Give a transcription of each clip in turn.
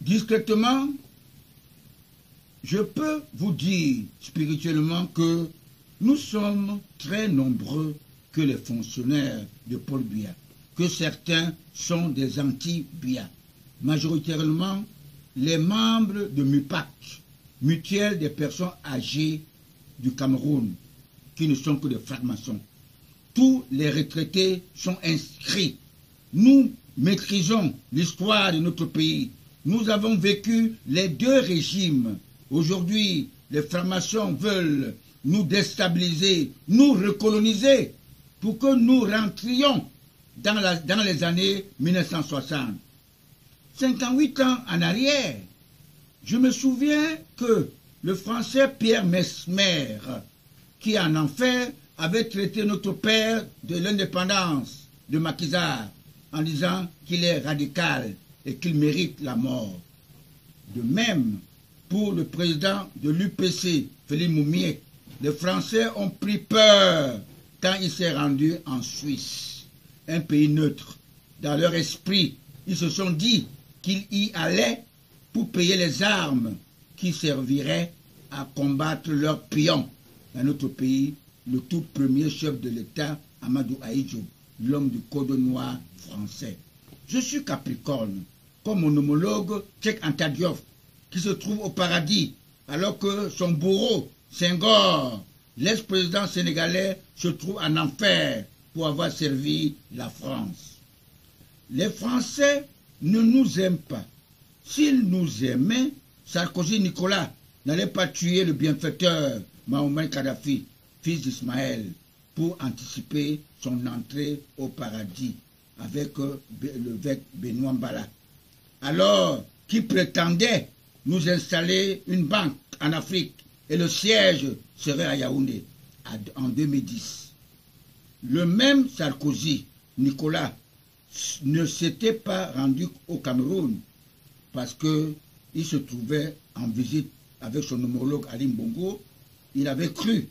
discrètement, je peux vous dire spirituellement que nous sommes très nombreux que les fonctionnaires de Paul Biya, que certains sont des anti-Biya. Majoritairement, les membres de MUPAC, Mutuelle des personnes âgées du Cameroun, qui ne sont que des francs-maçons. Tous les retraités sont inscrits. Nous maîtrisons l'histoire de notre pays. Nous avons vécu les deux régimes. Aujourd'hui, les francs-maçons veulent nous déstabiliser, nous recoloniser, pour que nous rentrions dans les années 1960. 58 ans en arrière, je me souviens que le Français Pierre Mesmer, qui en enfer avait traité notre père de l'indépendance de Macky Sall en disant qu'il est radical et qu'il mérite la mort. De même, pour le président de l'UPC, Félix Moumié, les Français ont pris peur quand il s'est rendu en Suisse, un pays neutre. Dans leur esprit, ils se sont dit qu'il y allait pour payer les armes qui serviraient à combattre leurs pions. Dans notre pays, le tout premier chef de l'État, Amadou Ahidjo, l'homme du Code noir français. Je suis Capricorne, comme mon homologue Cheikh Anta Diop, qui se trouve au paradis, alors que son bourreau, Senghor, l'ex-président sénégalais, se trouve en enfer pour avoir servi la France. Les Français ne nous aiment pas. S'ils nous aimaient, Sarkozy Nicolas n'allait pas tuer le bienfaiteur Mohamed Kadhafi, fils d'Ismaël, pour anticiper son entrée au paradis avec l'évêque Benoît Mbala. Alors qu'il prétendait nous installer une banque en Afrique et le siège serait à Yaoundé en 2010. Le même Sarkozy Nicolas ne s'était pas rendu au Cameroun parce qu'il se trouvait en visite avec son homologue Ali Bongo. Il avait cru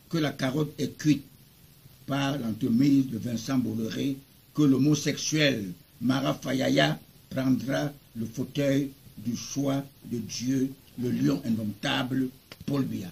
que la carotte est cuite par l'entremise de Vincent Bolloré, que l'homosexuel Mara Fayaya prendra le fauteuil du choix de Dieu, le lion indomptable Paul Biya.